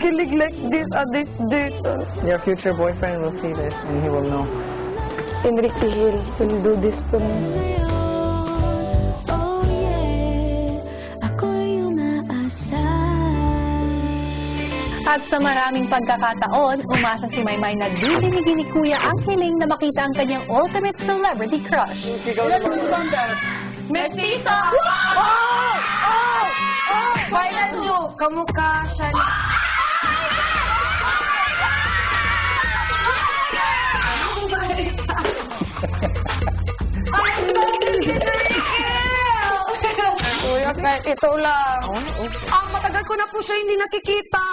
kinikilig like this at this date. Your future boyfriend will see this and he will know. Enrique Hill will do this to me. At sa maraming pagkakataon, umasa si Maymay na dilinigin ni Kuya ang hiling na makita ang kanyang ultimate celebrity crush. Mestiza! Oh! Oh! Oh! Final nyo! Kamukha siya ni... Kuya, kahit ito lang. Ang matagal ko na po siya hindi nakikita.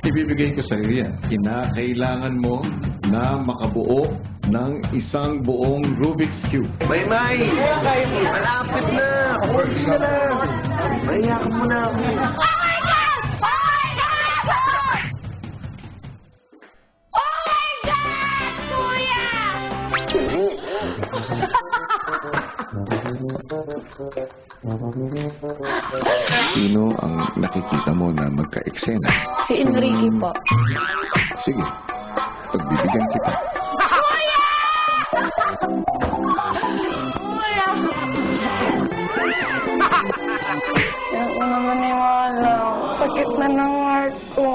Ibibigay ko sa iyo yan. Kinakailangan mo na makabuo ng isang buong Rubik's Cube. Maymay! Malapit na! Works na lang! Mahiyakan mo na ako. Sino ang nakikita mo na magka-eksena? Si Enrique po. Sige, pagbibigyan kita. Hindi ko na maniwala. Sakit na ng heart ko.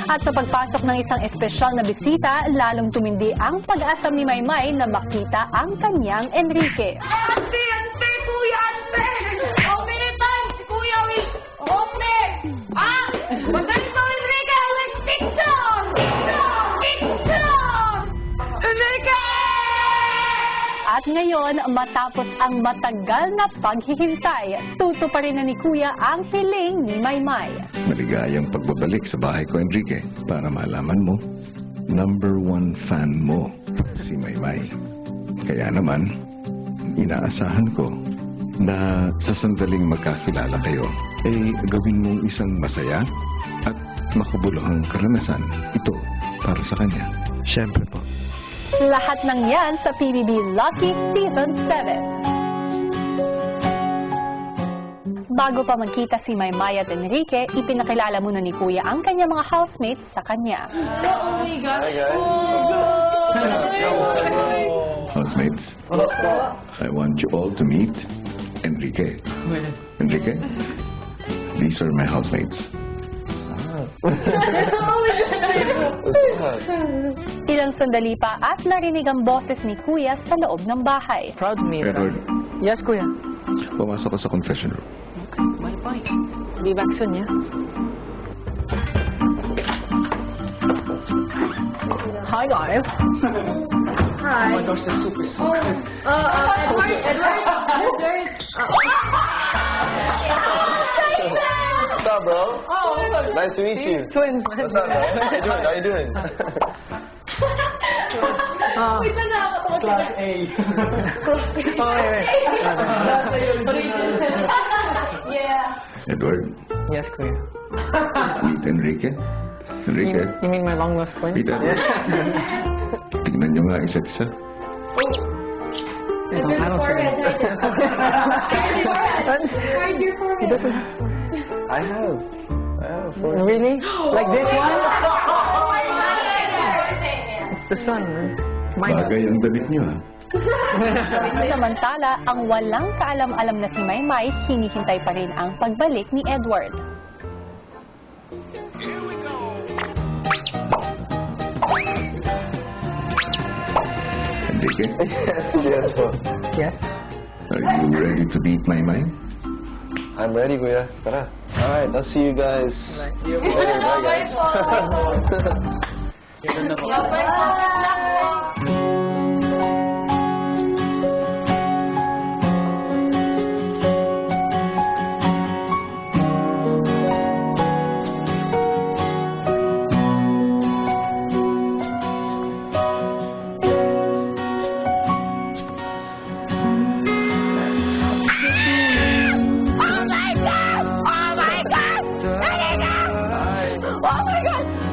At sa pagpasok ng isang espesyal na bisita, lalong tumindi ang pag-asam ni Maymay na makita ang kanyang Enrique. Ante! Ante! Kuya! Ante! Ominitan! Si Kuya will open! Ah! Magaling mo, Enrique! Like picture! Picture! Picture! Enrique! At ngayon, matapos ang matagal na paghihintay, tutuparin na ni Kuya ang hiling ni Maymay. Maligayang pagbabalik sa bahay ko, Enrique, para malaman mo, #1 fan mo, si Maymay. Kaya naman, inaasahan ko na sa sandaling magkakilala kayo, gawin mong isang masaya at makabuluhang karanasan. Ito para sa kanya. Siyempre po. Lahat ng yan sa PBB Lucky Season 7. Bago pa magkita si Maymay at Enrique, ipinakilala muna ni Kuya ang kanyang mga housemates sa kanya. Oh my God! Hi, guys. Housemates, I want you all to meet Enrique. Enrique, these are my housemates. Ilang sandali pa at narinig ang boses ni Kuya sa loob ng bahay. Proud me. Edward, Yes, Kuya. pumasok ka sa confession room. My point. Be back soon, yeah? Hi, guys. Hi! Oh my gosh, they're super sweet. Edward! What's up, bro? Oh, Nice to meet you. Twins. What's up, man? How you doing? wait na nakakatawa sila. A. Yeah. Edward, Yes, Kuya. meet Enrique. Enrique, You mean my long lost friend? meet Edward. Tignan nyo nga isa't isa. I don't see it. Hide your forehead. I have. Really? Like this one? Oh my God! It's the sun. Mine. Bagay ang damit nyo, ha? Samantala, ang walang kaalam-alam na si Maymay, hinihintay pa rin ang pagbalik ni Edward. Enrique, Yes, bro. Yes? are you ready to beat my mind? I'm ready, Kuya. Tara. Alright, I'll see you guys later. Bye, guys.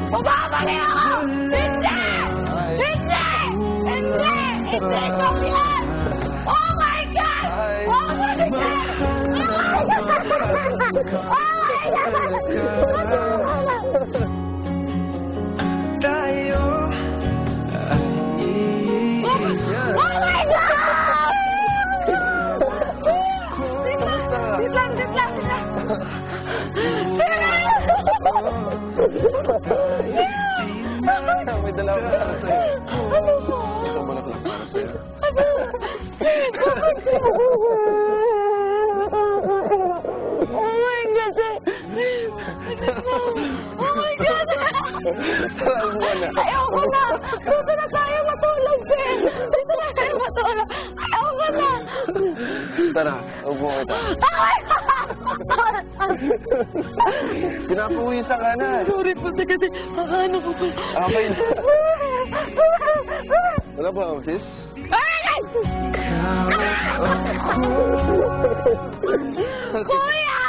Bumabalik ako! Hindi! Hindi! Hindi! Hindi ko yan! Oh my God! Oh my God! Oh my God! Oh my God! May dala ko para sa'yo. Isang bulaklak para sa'yo. Oh my God! Oh my God! Saan mo na? Ayoko na! Dito na tayo matulog, Ben! Dito na tayo matulog! Ayoko na! Tara, upo kita. Pinapawisan ka na. Sorry po, kasi ano ko po. Okay na. Wala ba, sis? Kuya!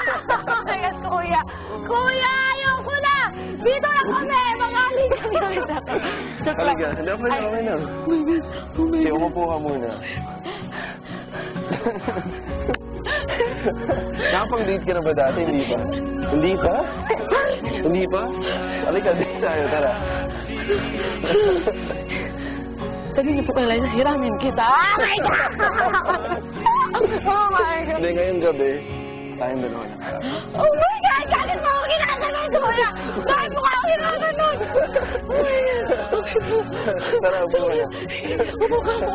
Kaya kuya! Kuya! Ayoko na! Dito na kami! Mga halika! Halika. Hindi, okay na, okay na. Sige, umupo ka muna. Nakapag-date ka na ba dati? Hindi pa? Hindi pa? Hindi pa? Halika, date tayo, tara. Sabi niyo po pala, hiramin kita! Oh my God! Oh my God! Hindi, ngayong gabi, tayong dalawa na. Oh my God! Bakit mo ako ginaganon, kuya? Bakit mo ako ginaganon? Oh my God! Tara, upo ka na.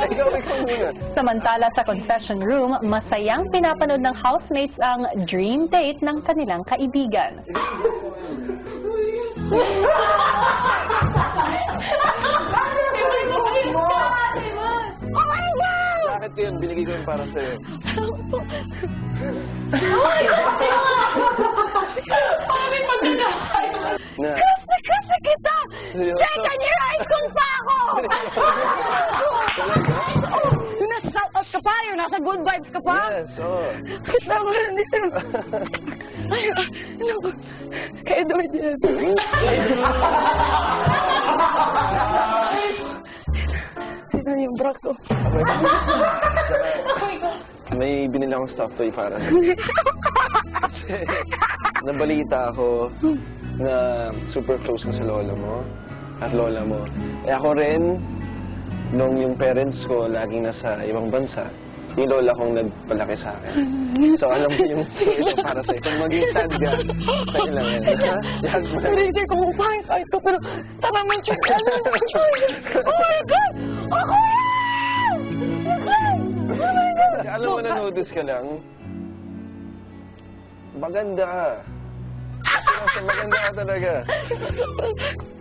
Ikaw muna. Samantala sa confession room, masayang pinapanood ng housemates ang dream date ng kanilang kaibigan. Oh my God! Bakit yun? Binigay ko yun para sa'yo. Oh my God! Bakit magkakasay? Na. Kasi kita! Second year high school pa ako! Yung nasa shout out ka pa, yung nasa good vibes ka pa? Yes, oo. Kita mo rin dito. Ay, naku. Kaya Edward yan. Sino yung bra ko? May binili akong stuffed toy para sa'yo. Kasi nabalita ako na super close ka sa lola mo at lola mo. Eh ako rin, nung yung parents ko laging nasa ibang bansa, yung lola kong nagpalaki sa akin. So alam mo yung ito para sa'yo. Kung maging sad ka, sa'yo lang yan. Yan mo. Hindi ko kumain kahit ko, pero tara man check. Oh my God! Ako yan! Oh my God! Alam mo, na-notice ka lang, maganda ka. Kasi maganda ka talaga.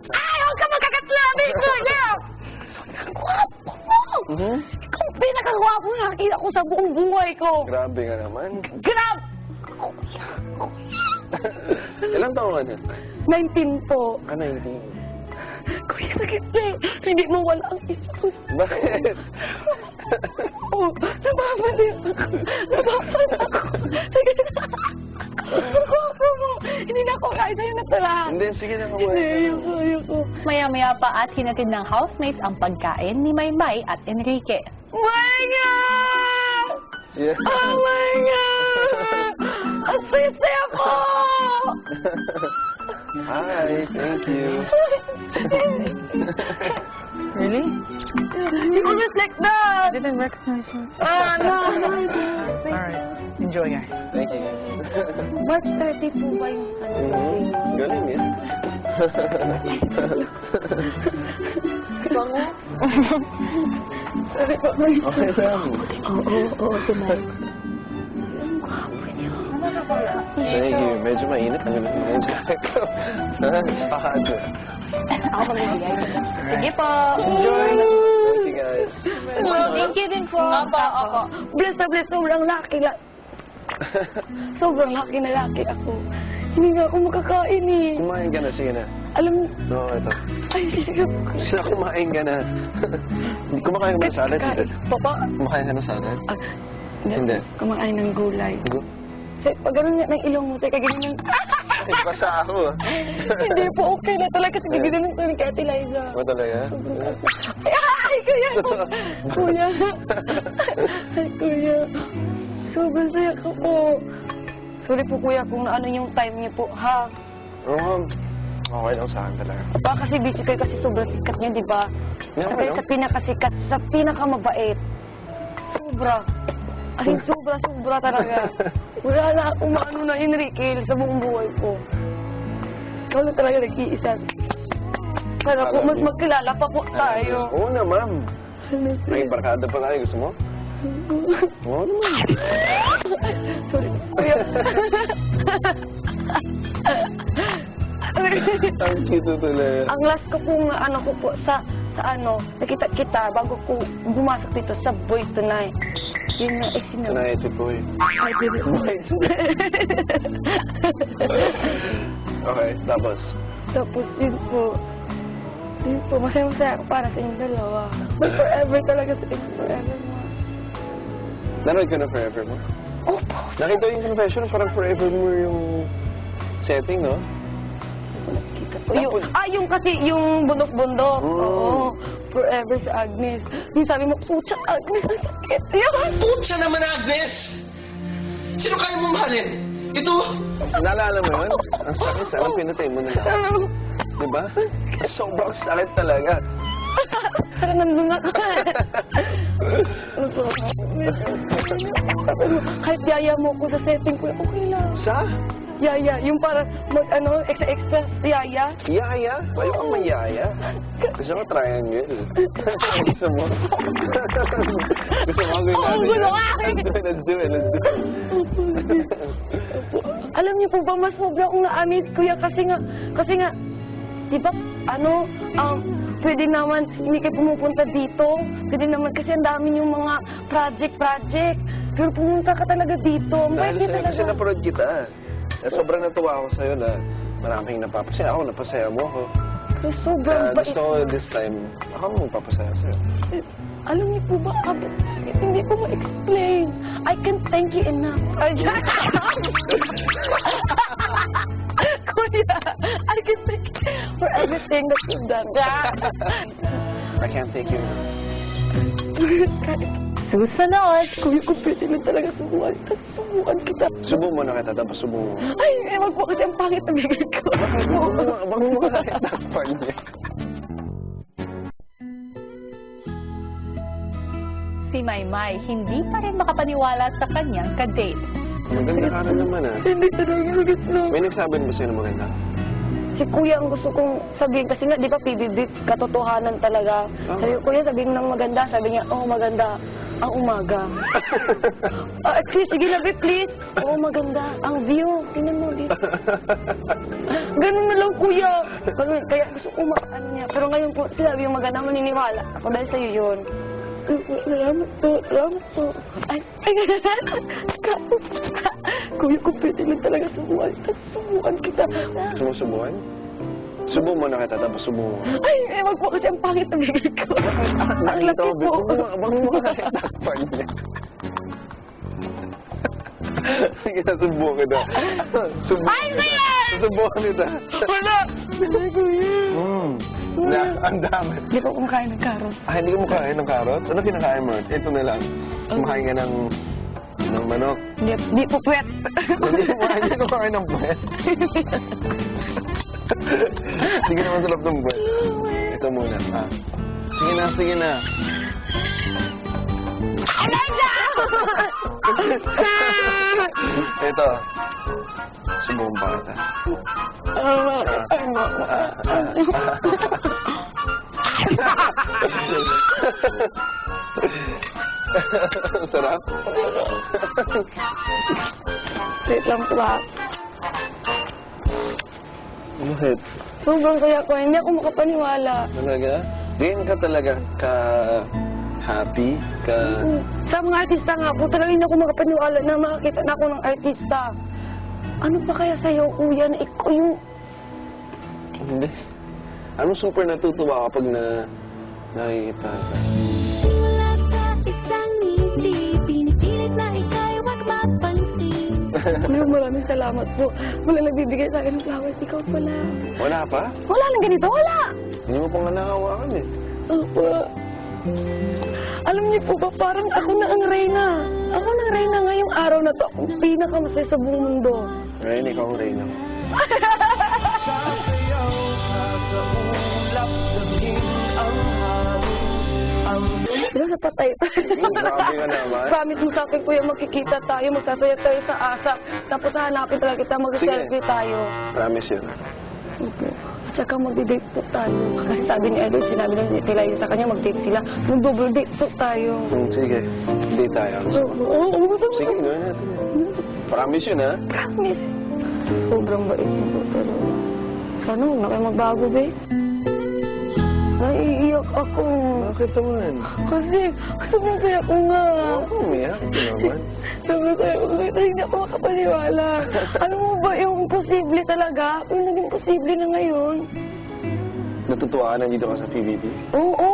Ay, huwag ka magkakatlabi ko na! Gwapo mo! Ikaw ang pinakagwapo na nakita ko sa buong buhay ko! Grabe ka naman. Grab! Ilang taon ka na? 19 po. Ano hindi? Kuya, sakit na eh. Hindi mo wala ang isa ko. Bakit? Oh, nababalik ako. Nababalik ako. Sige na. Gwapo mo. Hindi na ako kaya sa'yo natalahan. Hindi, sige na kumain. Hindi, ayoko. Maya-maya pa at hinatid ng housemates ang pagkain ni Maymay at Enrique. My God! Yeah. Oh my God! Ang saya ako! Hi, thank you. Really? You can just like that! Didn't recognize you. No. Alright. Enjoy, guys. Thank you. March 30 po ba yung Galing eh. bango? Sorry po. Okay lang. Oo, tonight. Thank you. Medyo mainit. Ang galit mo yung jacket ko. Pakado. Ako pa nagbigay. Sige po. Enjoy. Thank you guys. Thank you din po. Opo. Bless na bless. Sobrang lucky lang. Sobrang lucky na lucky ako. Hindi nga ako makakain eh. Kumain ka na. Sige na. Alam mo, No, ito. ay, sige. Sila kumain ka na. Hindi kumakain ka ng salad. Hindi. Papa? Kumakain ka ng salad? Ah, Hindi. Kumakain ng gulay. Go. Pag ganun nga ng ilong mo, teka, ganun yung... Ay, basta ako. Hindi po okay na talaga kasi ginanon ko ni Ate Liza. Ba talaga? Ay, kuya! Kuya! Ay, kuya! Sobrang saya ko po. Sorry po, kuya, kung ano yung time niyo po, ha? Oo. Okay lang sa akin talaga. Baka kasi busy kayo kasi sobrang sikat niya, di ba? Yeah, Kaya ano? sa pinakasikat, sa pinakamabait. Sobra. Ay, sobra talaga. Wala na akong maano na Enrique sa buong buhay ko. Ikaw lang talaga nag-iisa. Sana po, mas magkilala pa po tayo. Oo na, ma'am. May barkada pa tayo. Gusto mo? Oo naman. Sorry, kuya. Ang cute tuloy. Ang last ko pong ano ko po sa nakita kita bago ko bumasok dito sa Boys Tonight. Yun nga, sinabi. Tonight, si Boy. Ay, baby. Okay, tapos. Tapos yun po, masaya-masaya ako para sa inyong dalawa. But forever talaga sa inyo, forever mo. Nanood ka na Forever mo? Opo. Nakita yung confession, parang Forever mo yung setting, no? Kita po. Yung kasi yung bundok-bundok. Oo. Forever sa Agnes. Yung sabi mo, pucha, Agnes, ang sakit. Yan. Pucha naman, Agnes! Sino kaya mo mahalin? Ito! Naalala mo yun? Ang sakit, sana pinatay mo na lang. Diba? Sobrang sakit talaga. Parang nandun na ka. Kahit yaya mo ko sa setting ko, okay lang. Sa? Yaya, yung parang extra yaya. Yaya? Ayaw kang mayaya. Gusto ko triangle. Gusto mo? Gusto mo gawin natin gulo yan? ka. Let's do it. Alam niyo po ba, mas sobra akong na-amaze, kuya, kasi nga, di ba, pwede naman, hindi kayo pumupunta dito. Pwede naman, kasi ang dami yung mga project. Pero pumunta ka talaga dito. Dahil Bakit sa'yo, kasi talaga? naparod kita. Sobrang natuwa ako sa'yo na maraming napapasaya. Ako, napasaya mo ako. Pero sobrang Kaya bait. gusto ko this time, ako mo magpapasaya sa'yo. Alam niyo po ba, hindi ko ma-explain. I can't thank you enough. Kuya, I can thank you for everything that you've done. I can't take you. Susunod, Kuya, kung pwede lang talaga subukan kita. Subo mo na kita, tapos subo mo. Ay, wag po kasi ang pangit na bigay ko. Baka mo makakit na part niya. si Maymay hindi pa rin makapaniwala sa kanyang ka-date. Maganda ka na naman ah. Hindi talaga gusto. May nagsabi ba sa'yo na maganda? Si Kuya ang gusto kong sabihin kasi nga, di ba, PBB, katotohanan talaga. Sabi ko, Kuya, sabihin ng maganda. Sabi niya, oh, maganda ang umaga. Please, sige na, babe, please. Oh, maganda ang view. Tingnan mo dito. Ganun na lang, Kuya. Ganun, kaya gusto ko ano niya. Pero ngayon po, sinabi yung maganda, maniniwala ako dahil sa'yo yun. Salamat po. Ay, Kuya, kung pwede lang talaga subukan kita. Sumusubukan? Subo mo na kita, tapos subo mo. Ay, wag po kasi ang pangit na bigay ko. Ang Nakita laki ko, po. baka mo makakit na part niya. Sige, subo kita. Ay, Kuya! Subo kita. Wala! Ay, Kuya. Ang dami. Hindi ko kumakain ng karos. Hindi ka makain ng carrots? Ano kinakain mo? Ito na lang. Kumakain ka ng manok. Hindi po puwet. Hindi ko kumakain ng puwet. Sige naman sa loob ng puwet. Ito muna. Sige na. Ito. Subukan pa kita. Sarap? Wait lang po ba? Bakit? Sobrang saya ko. Hindi ako makapaniwala. Talaga? Ganyan ka talaga ka-happy? Sa mga artista nga po, talaga hindi ako makapaniwala na makakita na ako ng artista. Ano pa kaya sa'yo, Kuya, na ikaw yung... Hindi. Anong super natutuwa kapag nakikita ka? Simula sa isang ngiti, pinipilit na ika'y wag mapansin. Kuya, maraming salamat po. Wala nagbibigay sa akin ng flowers. Ikaw pala. Wala pa? Wala lang ganito. Wala. Hindi mo pa nga nakahawakan eh. Opo. Alam niyo po ba, parang ako na ang reyna. Ako na ang reyna ngayong araw na to. Akong pinakamasaya sa buong mundo. Ngayon, ikaw ang reyna. Diba sa patay pa? Grabe ka naman. Promise mo sa akin, Kuya, magkikita tayo, magsasaya tayo sa ASAP. Tapos hanapin talaga kita, mag-selfie tayo. Promise yun. Opo. At saka mag-date po tayo. Kasi sabi ni Edward, sinabi ng nila sa kanya, mag-date sila. Mag-double date po tayo. Sige, hindi tayo. Oo. Sige, gawin natin. Promise yun, ha? Promise. Sobrang bait mo po talaga. Sana huwag na kayo magbago, be. Naiiyak ako. Bakit naman? Kasi sumagay ako nga. Ako, umiyak. Ito naman. Sumagay ako nga. Hindi ako makapaniwala. Alam mo ba yung posible talaga? Yung naging posible na ngayon. Natutuwa ka nandito ka sa PBB? Oo.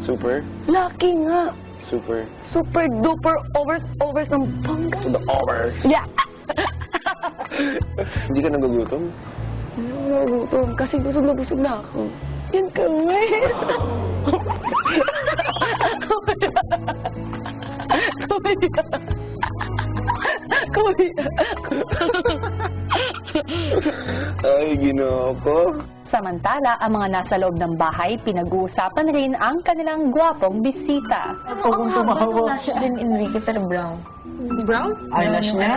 Super? Lucky nga. Super. Super duper overs ng bangga. To the overs. Yeah. Hindi ka nagugutom? Nagutom kasi busog na ako. Yan kami. Ay, ginoo ko. Samantala, ang mga nasa loob ng bahay, pinag-uusapan rin ang kanilang gwapong bisita. O kung tumawa. din Enrique pero brown. Brown? Eyelash niya.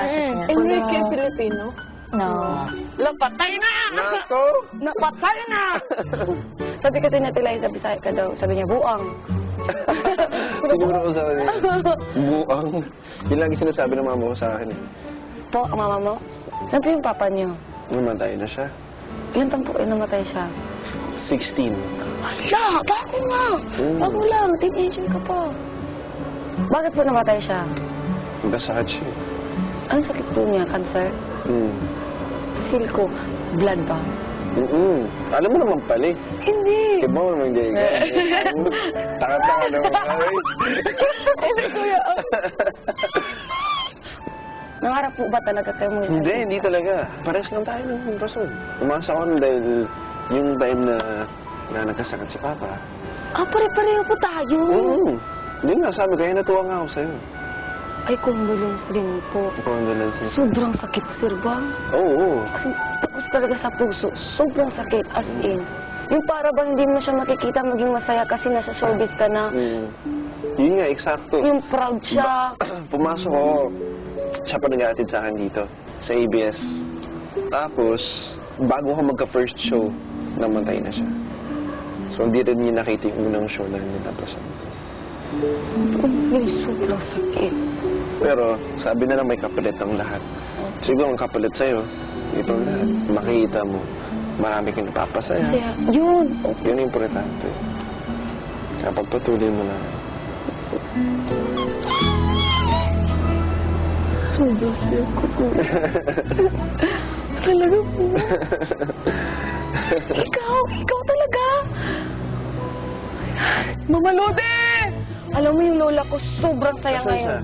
Enrique Filipino? No. Napatay na! Nako! Napatay na! Sabi kasi na Tila Isa, Bisaya ka daw. Sabi niya, buang. Siguro ko sa kanya. Buang. Yun lagi sinasabi ng mama ko sa akin. Po, ang mama mo? Saan po yung papa niyo? Namatay na siya. Ilan taon po namatay siya? 16. Hala, bago nga! Bago lang, teenager ka pa. Bakit po namatay siya? Basakit siya. Anong sakit po niya? Cancer? Feel ko, blood ba? Alam mo naman pala eh. Hindi. Kaya mo naman gay ka. Taka-taka naman. Ay. Hindi, kuya. Nangarap po ba talaga kayo mo? Hindi talaga. Pares lang tayo ng rason. Umasa ako nun dahil yung time na nagkasakit si Papa. Ah, pare-pareho po tayo. Hindi nga, sabi kaya natuwa nga ako sa'yo. Ay, condolence din po. Condolences. Sobrang sakit, sir ba? Oo. Kasi tapos talaga sa puso, sobrang sakit, as in. Yung para bang hindi mo siya makikita maging masaya kasi nasa showbiz ka na. Yun nga, eksakto. Yung proud siya. Pumasok ako. Siya pa nag-aatid sa akin dito, sa ABS. Tapos, bago ako magka-first show, namatay na siya. So, hindi rin niya nakita yung unang show na nilabas ako. Ay, sobrang sakit. Pero, sabi na lang may kapalit ang lahat. Siguro ang kapalit sa'yo, ito ang lahat. Makikita mo, marami kang napapasaya. Kaya, yun. Yun ang importante. Kaya pagpatuloy mo lang. Sobrang sakit ko. Talaga po. Ikaw talaga. Mama Lode! Alam mo yung lola ko, sobrang saya ngayon.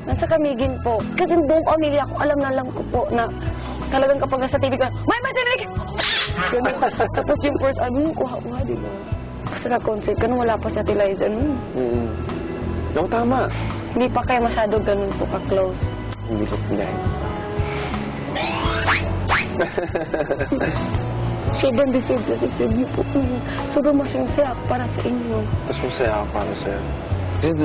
Nasa Camiguin po. Kasi buong pamilya ko, alam na lang ko po na talagang kapag nasa TV ka, may TV! Ganun. Tapos yung first album, kuha ko nga, di ba? Kasi na-concert ka nung wala pa siya Tila Isa nun. No, tama. Hindi pa kayo masyado ganun po ka-close. Hindi ko pinay. Sobrang deserve niyo po. Sobrang masaya para sa inyo. Mas masaya ako para sa'yo.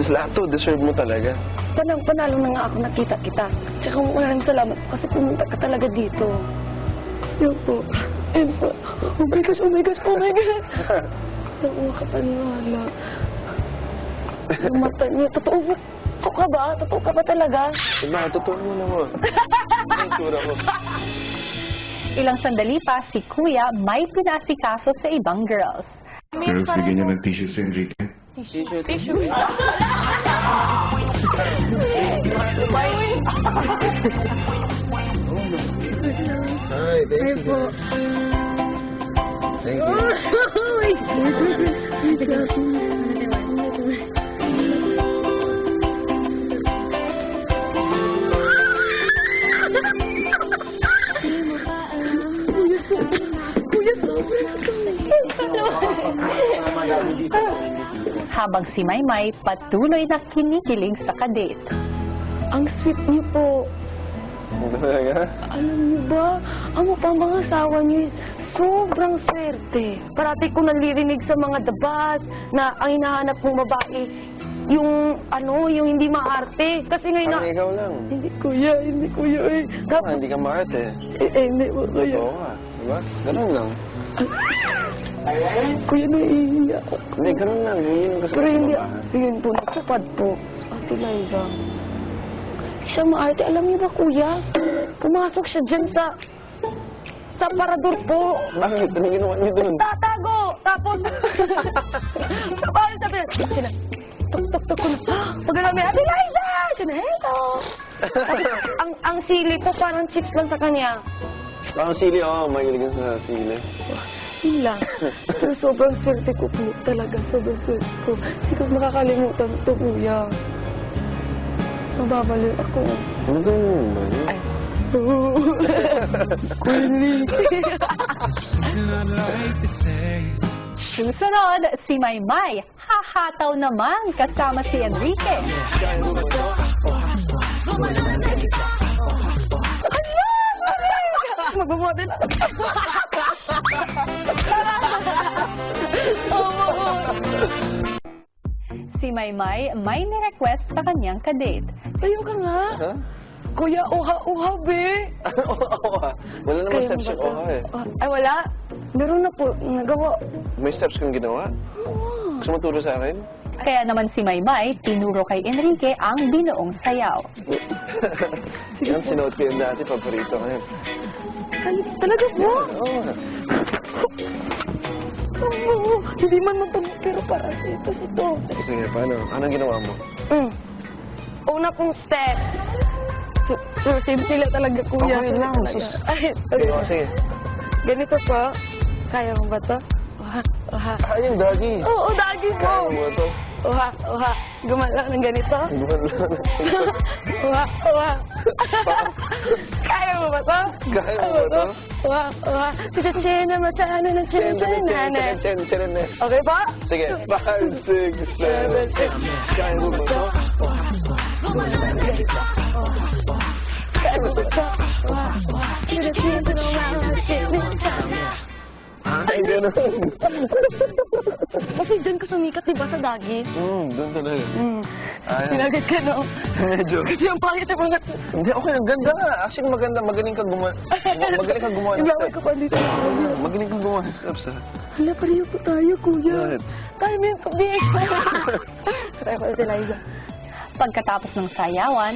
Lahat to, deserve mo talaga. Panalo na nga ako nakita kita. Tsaka maraming salamat po kasi pumunta ka talaga dito. Yun po. Yun po. Oh my gosh, oh my gosh, oh my gosh. Naku, makapaniwala. Yung mata niya, totoo ba? Totoo ka ba? Totoo ka ba talaga? Diba, totoo mo naman. Ang tura ko. Ilang sandali pa, si Kuya may pinasikaso sa ibang girls. Girls, bigyan niyo ng tissue si Enrique. Hi, thank you. Thank you. Habang si Maymay patuloy na kinikilig sa kadate. Ang sweet niyo po. Talaga? Alam niyo ba, ang mga asawa niyo, sobrang swerte. Parati ko naririnig sa mga debat na ang hinahanap kong babae, yung hindi maarte. Kasi ngayon na... Parang ikaw lang. Hindi kuya eh. Hindi ka maarte. Hindi po kuya. Oo nga. Diba? Ganun lang. Kuya, naiiyak ako. Hindi, ganun lang. Yun yung gusto Pero ko hindi, sa babae. yun po, nagsapad po. Ate Liza. Siya maarte. Alam niyo ba, kuya? Pumasok siya dyan sa parador po. Bakit? Ano ginawa niyo doon? Tatago! Tapos, paano sabi? Sila, tuk-tuk-tuk ko na. Pag kami, Ate Liza! Sila, hello! Tapos, ang sili po, parang chips lang sa kanya. Parang sili, mahilig ka sa sili. Yun lang. Pero sobrang swerte ko po. Talaga, sobrang swerte ko. Hindi ko makakalimutan ito, kuya. Mababalik ako. Ano ba yun? Ay. Queen Susunod, si Maymay. Hahataw naman kasama si Enrique. Magmamodel ako. Si Maymay may ni-request sa kanyang kadate. Tayo ka nga. Ha? Kuya, uha-uha, be. Wala naman Kaya steps ba yung to? eh. Ay, wala. Meron na po. Nagawa. May steps kang ginawa? Gusto mo turo sa akin? Kaya naman si Maymay, tinuro kay Enrique ang binuong sayaw. Yan, sinuot ko yun dati. Paborito ko yun. Ay, talaga po? Oo. Hindi man matulog, pero para sa ito. Sige, paano? Anong ginawa mo? Una pong step. Same sila talaga, kuya. Okay lang. Ay, Sige, sige. ganito po. Kaya mo ba to? Uha. Yung doggy. Oo, dagi po. Kaya mo to? Uha. Gumala ng ganito. Gumala. Uha. Kaya mo ba to? Kaya mo ba to? Uha. Titsin na masyano ng chin-chin-nana. Okay ba? Sige. 5, 6, 7, 8. Kaya mo ba to? Kaya mo ba to? Titsin na masyano. Ay, ganun. Kasi dyan ka sumikat, diba, sa dagi? Doon talaga. Ay, Sinagad ka, no? medyo. Kasi ang pangit ang mga... Hindi, okay lang. Ganda nga. Actually, maganda. Magaling kang gumawa. Magaling kang gumawa ng Hindi ako steps. kapandito. Magaling kang gumawa ng steps, ha? Hala, pareho po tayo, kuya. Bakit? Tayo mo yung tabi. Tayo ko si Liza. Pagkatapos ng sayawan,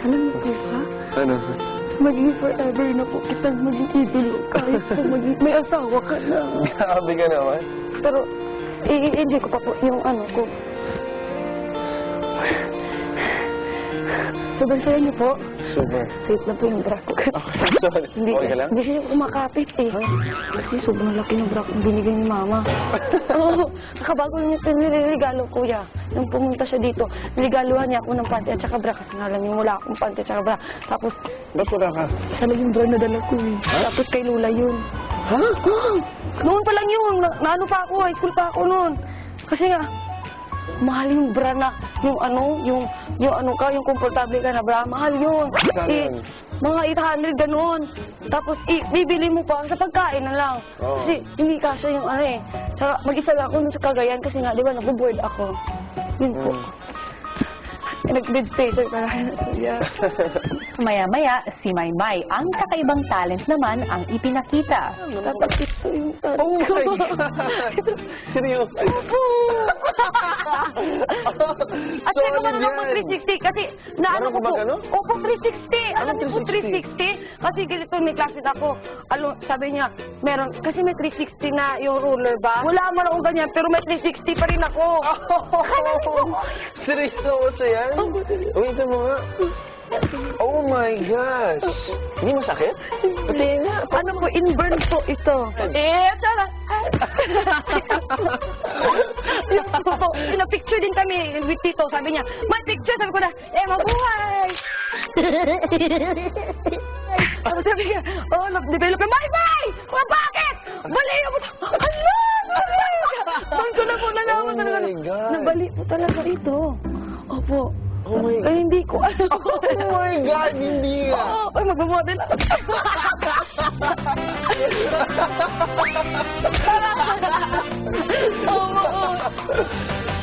Alam mo po, ha? Ano? Maging forever na po kitang maging idolo. Kahit po maging may asawa ka na. Grabe ka naman. Pero, i-enjoy ko pa po yung ano ko. Sobrang saya niyo po. Super. Safe na po yung bra ko. Sorry. Hindi, Okay ka lang? hindi siya kumakapit eh. Kasi sobrang laki ng bra kong binigay ni mama. Oo, kakabago niya ito nililigalo, kuya. Nung pumunta siya dito, niligaluhan niya ako ng panty at saka bra kasi nga alam niyo wala akong panty at saka bra. Tapos, Ba't wala ka? isa lang yung bra na dala ko eh. Tapos kay Lola yun. Ha? Noon pa lang yun. Naano pa ako, high school pa ako noon. Kasi nga, mahal yung bra na, yung ano ka, yung komportable ka na bra, mahal yun. Magkano Eh, yun? mga 800 ganun. Tapos, bibili mo pa sa pagkain na lang. Oo. Kasi, hindi kasya yung ano eh. Saka, mag-isa lang ako nun sa Cagayan kasi nga, di ba, nabuboard ako. Yun po. Nag-bed spacer ka na. Yeah. maya-maya, si Maymay, ang kakaibang talent naman ang ipinakita. Tatapit ko yung talent Oh ko. my God! Seryoso? At saka naman ako 360 kasi naano ko po. Ano? Opo, 360. Alam niyo po 360? Kasi ganito may klase ako. Sabi niya, meron, kasi may 360 na yung ruler ba? Wala man akong ganyan, pero may 360 pa rin ako. Seryoso ko yan? Wait mo nga. Oh my gosh! Hindi masakit? Pati nga. Ano po, inburn po ito. Tara. Pina-picture din kami with Tito. Sabi niya, may picture. Sabi ko na, mabuhay! Tapos sabi niya, develop na, bye-bye! Bakit? Bali mo. Hala! Doon ko na po nalaman talaga. Oh my God. Nabali po talaga ito. Opo. Oh my God. Ay, hindi ko alam. Oh my God, hindi nga. Ay, magmamodel ako.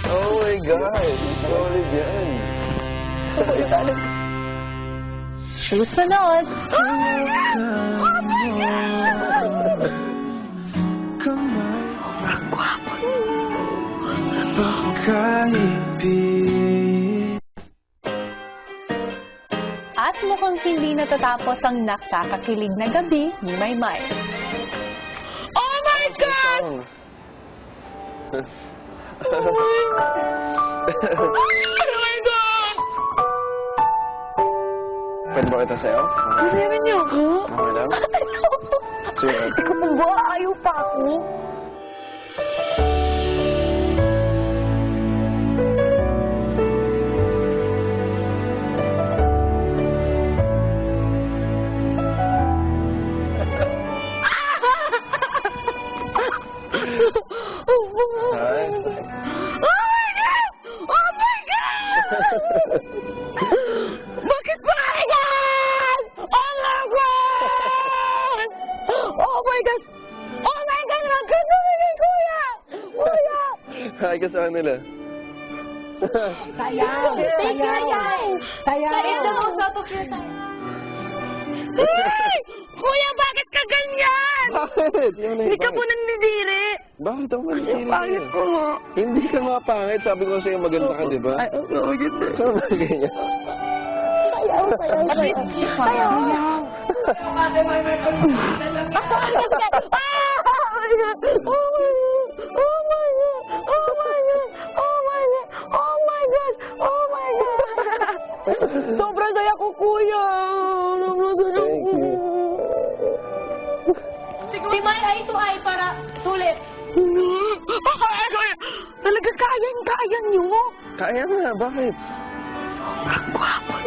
Oh my God. Solid yan. Ay, Susunod. At mukhang hindi natatapos ang nakakakilig na gabi ni Maymay. Oh my God! Oh my God! Pwede ba kita sa'yo? Kasama niyo ako? Okay lang? Sige. Ikaw po ba? Ayaw pa ako? Hi. Oh my God! Oh my God! Bakit ba yan? Oh my God! Oh my God! Oh my God! Magkagawa ni Kuya! Kuya! Hi ka sa kanila. Sayang! Sayang! Sayang! Hey! Kuya, bakit ka ganyan? Bakit? Yun na Hindi ka po nandidiri. Bakit ako manitili? Pangit ko nga. Hindi ka nga pangit. Sabi ko sa'yo maganda ka, di ba? Ay, oo, ganda. Saan ba ganyan? Sayaw. Sayaw. Sobrang saya ko, Kuya. Sobrang saya Thank ko. you. Si May ay ito ay para sulit. Talaga kaya niyo. Kaya nga, bakit? Bakit?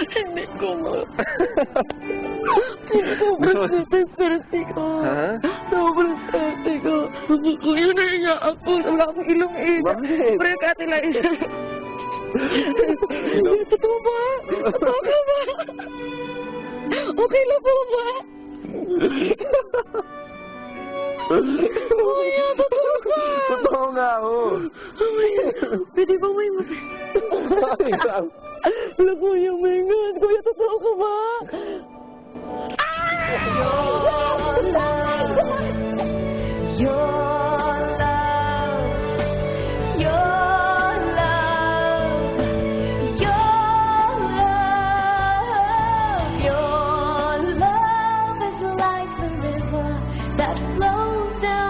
Hindi ko ma. Sobrang swerte ko. Ha? Sobrang swerte ko. Kuya, naiya ako. Wala akong ilong eh. Bakit? Pre, katila isa. Totoo ba? Totoo ka ba? Okay lang po ba? Kuya, totoo ka. Totoo nga ako. Oh my God. Pwede ba may Bakit lang? Wala, Kuya, oh my God. Kuya, totoo ka ba? Your love is like the river that flows down